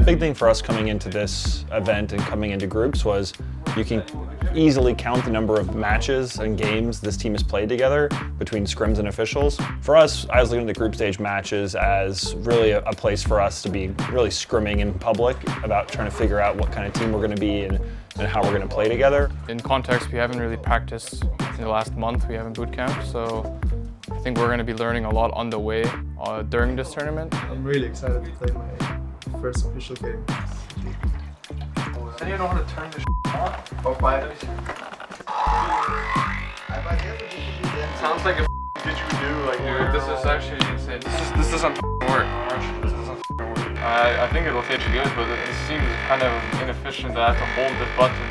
Big thing for us coming into this event and coming into groups was you can easily count the number of matches and games this team has played together between scrims and officials. For us, I was looking at the group stage matches as really a place for us to be really scrimming in public about trying to figure out what kind of team we're going to be and how we're going to play together. In context, we haven't really practiced in the last month. We haven't boot camped, so I think we're going to be learning a lot on the way during this tournament. I'm really excited to play my first official game. Do you know how to turn this off? Sounds like a didgeridoo, like dude, this is actually insane. This doesn't work. This doesn't work. I think it'll hit you good, but it seems kind of inefficient that I have to hold the button.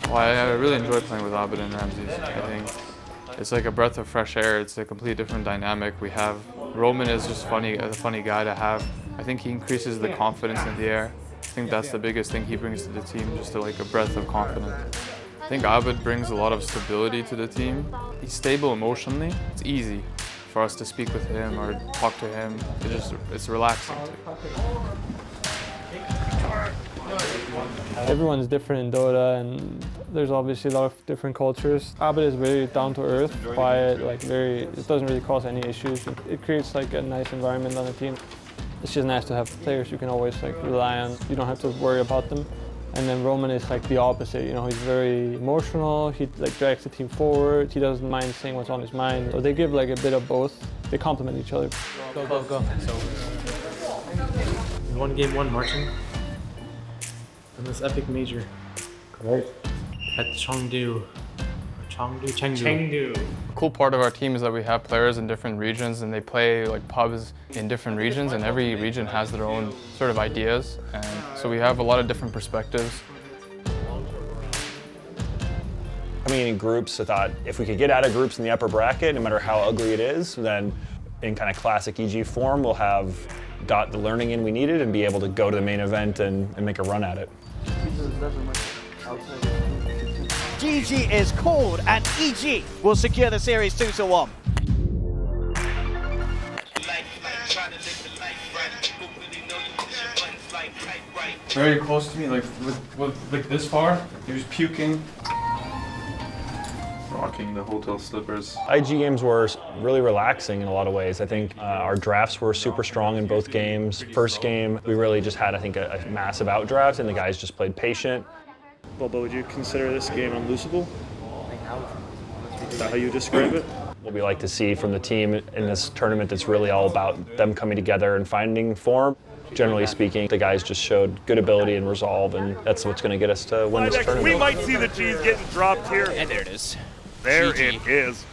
Well, I really enjoy playing with Abed and Ramses. I think it's like a breath of fresh air. It's a completely different dynamic. We have Roman is just a funny guy to have. I think he increases the confidence in the air. I think that's the biggest thing he brings to the team, just like a breath of confidence. I think Abed brings a lot of stability to the team. He's stable emotionally. It's easy for us to speak with him or talk to him. It's relaxing too. Everyone's different in Dota, and there's obviously a lot of different cultures. Abed is very down to earth, quiet, it doesn't really cause any issues. It creates like a nice environment on the team. It's just nice to have players you can always rely on. You don't have to worry about them. And then Roman is the opposite, he's very emotional, he drags the team forward, he doesn't mind saying what's on his mind. So they give a bit of both. They complement each other. Go, go, go. So, in game one marching. In this epic major. Correct. At Chengdu. Chengdu. The cool part of our team is that we have players in different regions and they play pubs in different regions, and every region has their own sort of ideas, and so we have a lot of different perspectives. Coming in groups, I thought if we could get out of groups in the upper bracket, no matter how ugly it is, then in kind of classic EG form, we'll have got the learning in we needed and be able to go to the main event and make a run at it. GG is called, and EG will secure the series 2-1. Very close to me, with this far, he was puking. Rocking the hotel slippers. IG games were really relaxing in a lot of ways. I think our drafts were super strong in both games. First game, we really just had, a massive outdraft, and the guys just played patient. But would you consider this game unlosable? Is that how you describe it? What we like to see from the team in this tournament, it's really all about them coming together and finding form. Generally speaking, the guys just showed good ability and resolve, and that's what's going to get us to win this tournament. We might see the G's getting dropped here. And there it is. There GG. it is.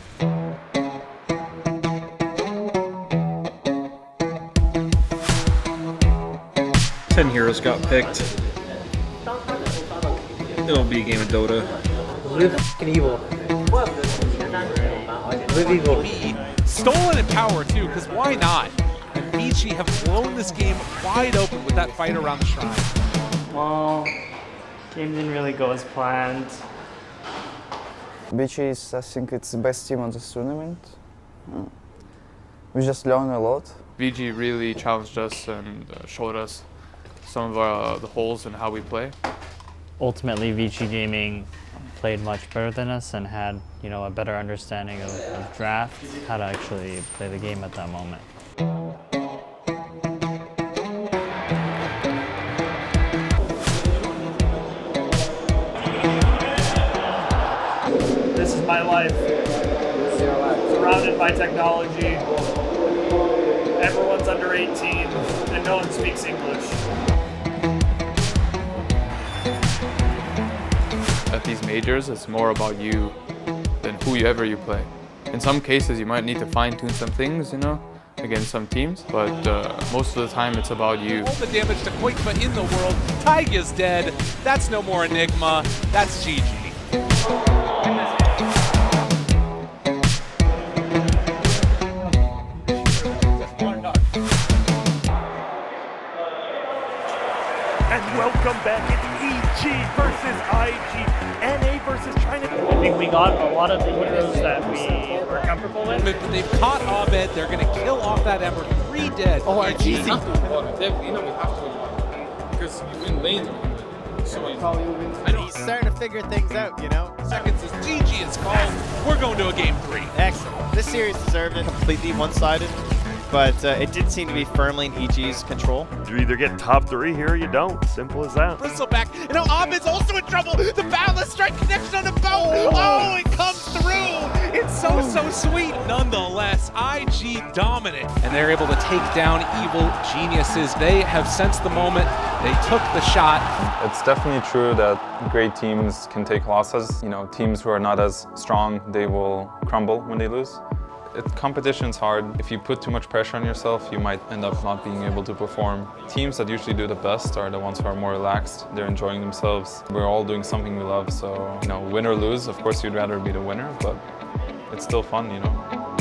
10 heroes got picked. It'll be a game of Dota. Live f***ing evil. Live evil. Stolen in power too, because why not? And Vici have blown this game wide open with that fight around the shrine. Well, game didn't really go as planned. Vici is, I think, it's the best team on this tournament. We just learned a lot. VG really challenged us and showed us some of the holes in how we play. Ultimately, Vici Gaming played much better than us and had, a better understanding of draft, how to actually play the game at that moment. This is my life. Surrounded by technology. Everyone's under 18 and no one speaks English. I these majors, it's more about you than whoever you play. In some cases, you might need to fine-tune some things, you know, against some teams, but most of the time it's about you. All the damage to Koitma in the world. Taiga's dead. That's no more Enigma. That's GG. And welcome back. It's EG versus IG. NA versus China. I think we got a lot of the heroes that we were comfortable with. They've caught Abed. They're going to kill off that Ember. 3 dead. Oh, EG. we have to, because you win lanes. So I know. He's starting to figure things out, you know? Seconds is GG is called. We're going to a game 3. Excellent. This series deserved it. Completely one-sided, but it did seem to be firmly in EG's control. You either get top 3 here or you don't. Simple as that. Bristleback. And now Abed's also in trouble. The Boundless Strike connection on the boat. Oh, it comes through. It's so sweet. Nonetheless, IG dominant. And they're able to take down evil geniuses. They have sensed the moment. They took the shot. It's definitely true that great teams can take losses. You know, teams who are not as strong, they will crumble when they lose. Competition's hard. If you put too much pressure on yourself, you might end up not being able to perform. Teams that usually do the best are the ones who are more relaxed. They're enjoying themselves. We're all doing something we love, so, you know, win or lose, of course you'd rather be the winner, but it's still fun, you know.